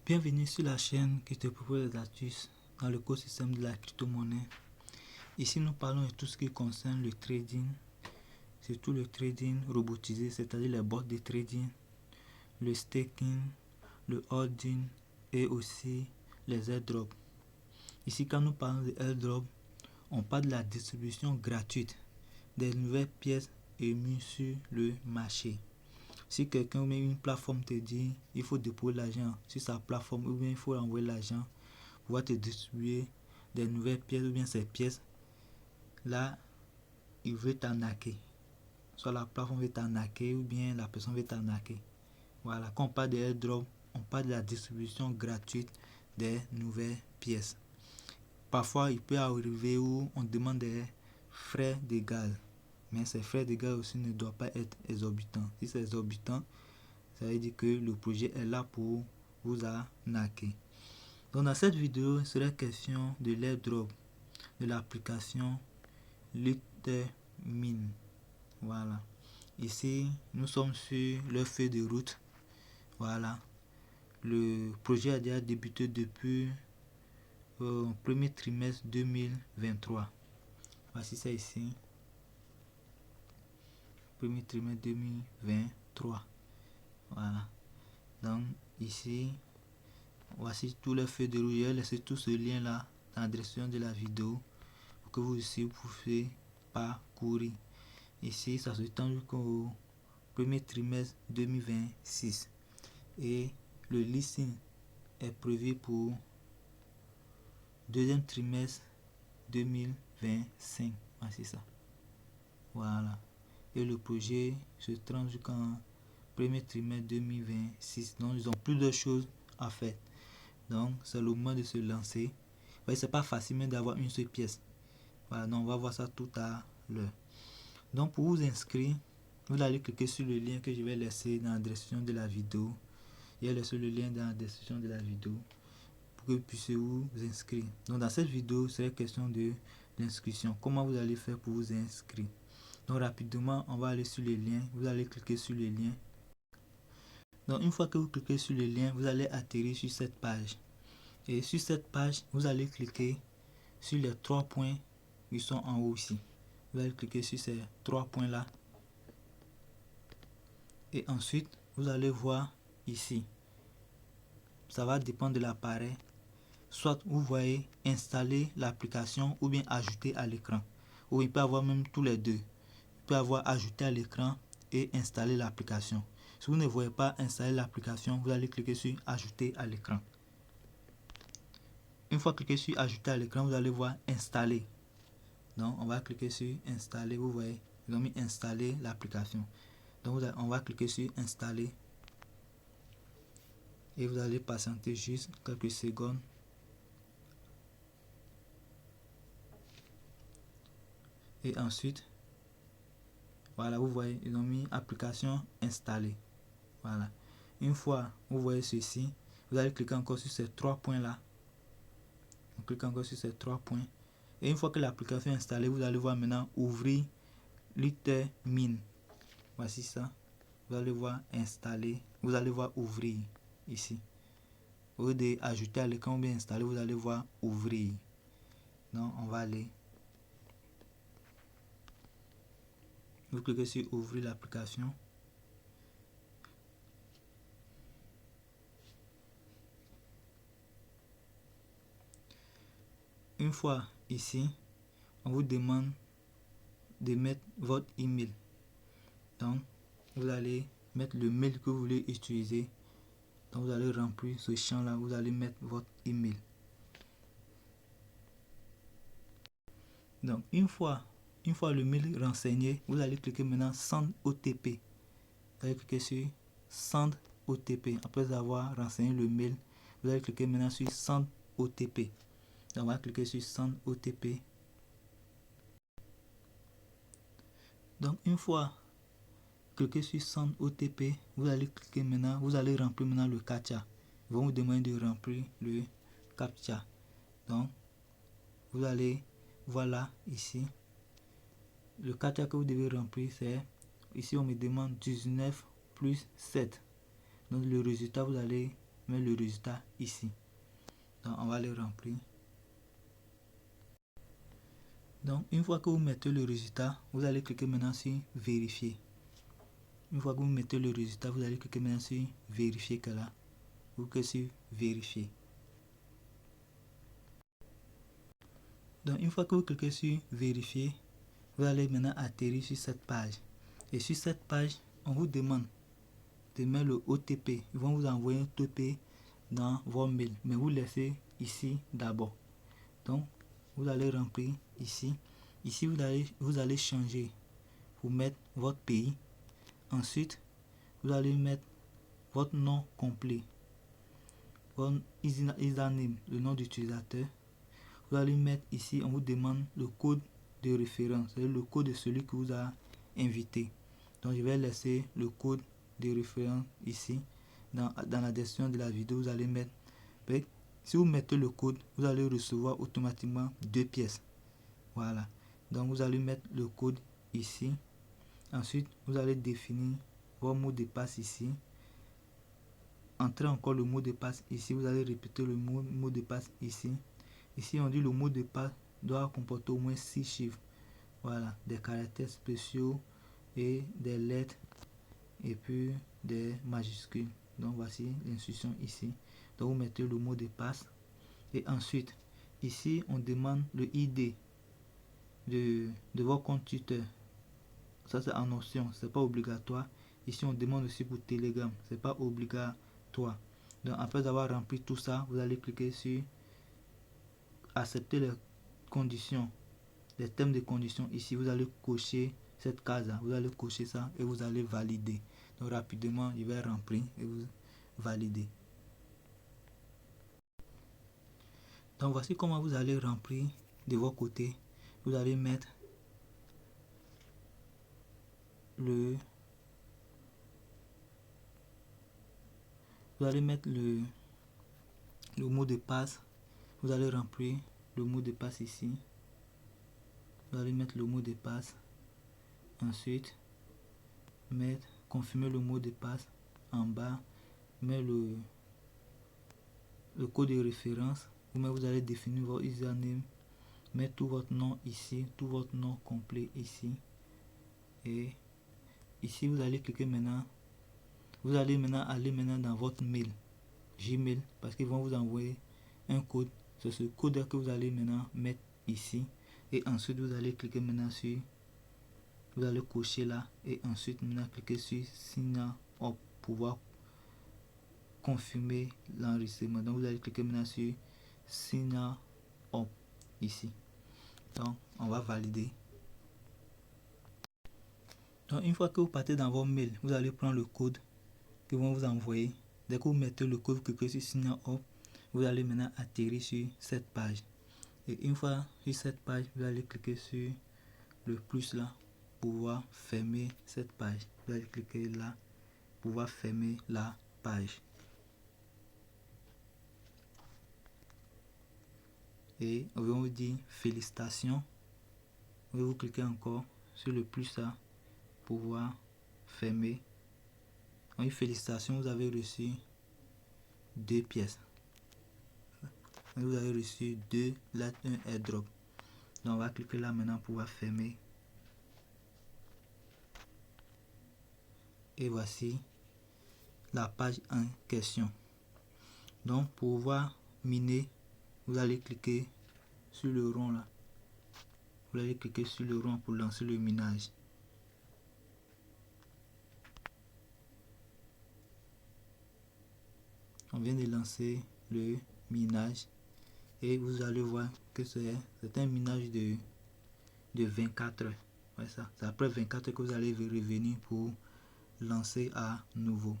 Bienvenue sur la chaîne qui te propose des astuces dans l'écosystème de la crypto-monnaie. Ici, nous parlons de tout ce qui concerne le trading, surtout le trading robotisé, c'est-à-dire les bots de trading, le staking, le holding et aussi les airdrops. Ici, quand nous parlons de airdrop, on parle de la distribution gratuite des nouvelles pièces émises sur le marché. Si quelqu'un ou une plateforme te dit il faut déposer l'argent sur sa plateforme ou bien il faut envoyer l'argent pour pouvoir te distribuer des nouvelles pièces ou bien ces pièces, là, il veut t'arnaquer. Soit la plateforme veut t'arnaquer ou bien la personne veut t'arnaquer. Voilà, quand on parle de airdrop, on parle de la distribution gratuite des nouvelles pièces. Parfois, il peut arriver où on demande des frais de gaz. Mais ces frais de gaz aussi ne doivent pas être exorbitants. Si c'est exorbitant, ça veut dire que le projet est là pour vous arnaquer. Donc dans cette vidéo, il sera question de l'airdrop de l'application Littermine. Voilà. Ici, nous sommes sur le feu de route. Voilà. Le projet a déjà débuté depuis le premier trimestre 2023. Voici ça ici. Premier trimestre 2023. Voilà. Donc ici, voici tout le feu de route. Je vais laisser tout ce lien là dans la description de la vidéo pour que vous aussi pouvez parcourir. Ici, ça se tend jusqu'au premier trimestre 2026 et le listing est prévu pour deuxième trimestre 2025. Voici ça. Voilà. Et le projet se tend jusqu'en premier trimestre 2026. Donc, ils ont plus de choses à faire. Donc, c'est le moment de se lancer. Ouais, c'est pas facile même d'avoir une seule pièce. Voilà, donc on va voir ça tout à l'heure. Donc, pour vous inscrire, vous allez cliquer sur le lien que je vais laisser dans la description de la vidéo. Je vais laisser le lien dans la description de la vidéo pour que vous puissiez vous inscrire. Donc, dans cette vidéo, c'est question de l'inscription. Comment vous allez faire pour vous inscrire? Donc, rapidement, on va aller sur le lien. Vous allez cliquer sur le lien. Donc, une fois que vous cliquez sur le lien, vous allez atterrir sur cette page. Et sur cette page, vous allez cliquer sur les trois points qui sont en haut ici. Vous allez cliquer sur ces trois points là. Et ensuite, vous allez voir ici. Ça va dépendre de l'appareil. Soit vous voyez installer l'application ou bien ajouter à l'écran. Ou il peut avoir même tous les deux. Il peut avoir ajouté à l'écran et installer l'application. Si vous ne voyez pas installer l'application, vous allez cliquer sur ajouter à l'écran. Une fois cliqué sur ajouter à l'écran, vous allez voir installer. Donc on va cliquer sur installer. Vous voyez, ils ont mis installer l'application. Donc on va cliquer sur installer. Et vous allez patienter juste quelques secondes. Et ensuite, voilà, vous voyez, ils ont mis application installée. Voilà. Une fois vous voyez ceci, vous allez cliquer encore sur ces trois points là. On clique encore sur ces trois points. Et une fois que l'application est installée, vous allez voir maintenant ouvrir Littermine. Voici ça. Vous allez voir installer. Vous allez voir ouvrir ici. Au lieu d'ajouter à l'écran ou bien installer, vous allez voir ouvrir. Donc on va aller. Vous cliquez sur ouvrir l'application. Une fois ici, on vous demande de mettre votre email. Donc, vous allez mettre le mail que vous voulez utiliser. Donc, vous allez remplir ce champ-là. Vous allez mettre votre email. Donc, une fois le mail renseigné, vous allez cliquer maintenant Send OTP. Vous allez cliquer sur Send OTP. Après avoir renseigné le mail, vous allez cliquer maintenant sur Send OTP. Donc, on va cliquer sur Send OTP. Donc, une fois cliquez sur Send OTP, vous allez cliquer maintenant, vous allez remplir maintenant le CAPTCHA. Ils vont vous demander de remplir le CAPTCHA. Donc, vous allez, voilà, ici. Le CAPTCHA que vous devez remplir, c'est, ici on me demande 19 plus 7. Donc, le résultat, vous allez mettre le résultat ici. Donc on va le remplir. Donc une fois que vous mettez le résultat, vous allez cliquer maintenant sur vérifier. Une fois que vous mettez le résultat, vous allez cliquer maintenant sur vérifier que là. Vous cliquez sur vérifier. Donc une fois que vous cliquez sur vérifier, vous allez maintenant atterrir sur cette page. Et sur cette page, on vous demande de mettre le OTP. Ils vont vous envoyer un OTP dans vos mails. Mais vous laissez ici d'abord. Donc vous allez remplir ici. Ici vous allez changer. Vous mettre votre pays. Ensuite, vous allez mettre votre nom complet. Votre username, le nom d'utilisateur. Vous allez mettre ici, on vous demande le code de référence, c'est le code de celui qui vous a invité. Donc je vais laisser le code de référence ici. Dans la description de la vidéo, vous allez mettre. Si vous mettez le code, vous allez recevoir automatiquement 2 pièces. Voilà. Donc vous allez mettre le code ici. Ensuite, vous allez définir votre mot de passe ici. Entrez encore le mot de passe ici. Vous allez répéter le mot de passe ici. Ici, on dit le mot de passe doit comporter au moins 6 chiffres. Voilà, des caractères spéciaux et des lettres et puis des majuscules. Donc, voici l'instruction ici. Donc, vous mettez le mot de passe. Et ensuite, ici, on demande le ID de votre compte Twitter. Ça, c'est en option, c'est pas obligatoire. Ici, on demande aussi pour Telegram, c'est pas obligatoire. Donc, après avoir rempli tout ça, vous allez cliquer sur accepter les conditions, les thèmes de conditions. Ici, vous allez cocher cette case là, vous allez cocher ça et vous allez valider. Donc rapidement, je vais remplir et vous valider. Donc voici comment vous allez remplir de votre côté. Vous allez mettre le mot de passe. Vous allez remplir le mot de passe ici. Vous allez mettre le mot de passe. Ensuite, confirmer le mot de passe en bas. Mettre le code de référence. Vous allez définir votre username. Mettre tout votre nom ici. Tout votre nom complet ici. Et ici, vous allez cliquer maintenant. Vous allez aller dans votre mail. Gmail. Parce qu'ils vont vous envoyer un code. C'est ce code que vous allez maintenant mettre ici. Et ensuite, vous allez cliquer maintenant sur. Vous allez cocher là. Et ensuite, maintenant, cliquer sur Sign Up pour pouvoir confirmer l'enregistrement. Donc, vous allez cliquer maintenant sur Sign Up ici. Donc, on va valider. Donc, une fois que vous partez dans vos mails, vous allez prendre le code qu'ils vont vous envoyer. Dès que vous mettez le code, vous cliquez sur Sign Up, vous allez maintenant atterrir sur cette page. Et une fois sur cette page, vous allez cliquer sur le plus là pour pouvoir fermer cette page. Vous allez cliquer là pour pouvoir fermer la page. Et on va vous dire félicitations. Vous cliquez encore sur le plus là pour pouvoir fermer. Oui, félicitations, vous avez reçu 2 pièces. Vous avez reçu 2 lettres, un airdrop. Donc on va cliquer là maintenant pour pouvoir fermer. Et voici la page en question. Donc pour pouvoir miner, vous allez cliquer sur le rond là. Vous allez cliquer sur le rond pour lancer le minage. On vient de lancer le minage et vous allez voir que c'est un minage de 24 heures. Ouais, ça. C'est après 24 heures que vous allez revenir pour lancer à nouveau.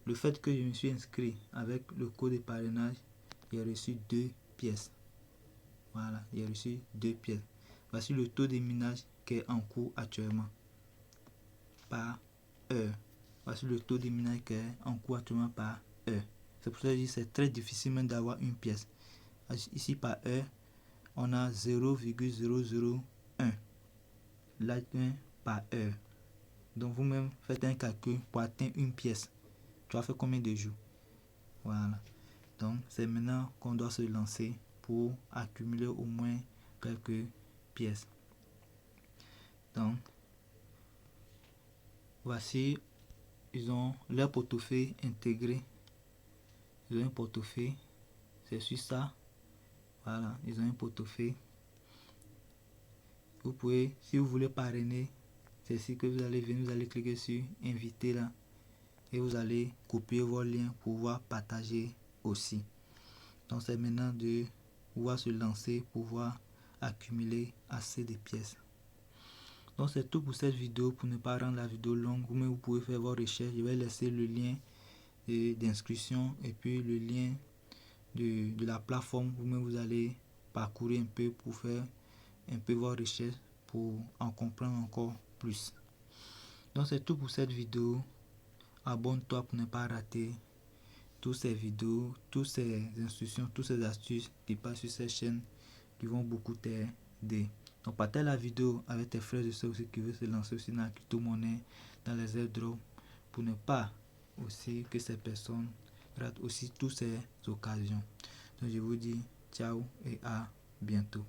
Le fait que je me suis inscrit avec le code de parrainage, j'ai reçu 2 pièces. Voilà, j'ai reçu 2 pièces. Voici le taux de minage qui est en cours actuellement par heure. Voici le taux de minage qui est en cours actuellement par heure. C'est pour ça que je dis que c'est très difficile même d'avoir une pièce. Ici par heure, on a 0,001 Litecoin par heure. Donc vous-même faites un calcul pour atteindre une pièce. Tu vas faire combien de jours? Voilà. Donc c'est maintenant qu'on doit se lancer pour accumuler au moins quelques pièces. Donc voici, ils ont leur portefeuille intégré. Ils ont un portefeuille, c'est sur ça. Voilà, ils ont un portefeuille. Vous pouvez, si vous voulez parrainer, c'est ici que vous allez venir, vous allez cliquer sur inviter là et vous allez copier vos liens pour pouvoir partager aussi. Donc c'est maintenant de pouvoir se lancer, pouvoir accumuler assez de pièces. Donc c'est tout pour cette vidéo. Pour ne pas rendre la vidéo longue, vous-même vous pouvez faire vos recherches. Je vais laisser le lien d'inscription et puis le lien de la plateforme. Vous-même vous allez parcourir un peu pour faire un peu vos recherches pour en comprendre encore plus. Donc c'est tout pour cette vidéo. Abonne-toi pour ne pas rater toutes ces vidéos, toutes ces instructions, toutes ces astuces qui passent sur cette chaîne qui vont beaucoup t'aider. Donc partage la vidéo avec tes frères et soeurs aussi qui veulent se lancer aussi dans la crypto-monnaie, dans les airdrops, pour ne pas aussi que ces personnes ratent aussi toutes ces occasions. Donc je vous dis ciao et à bientôt.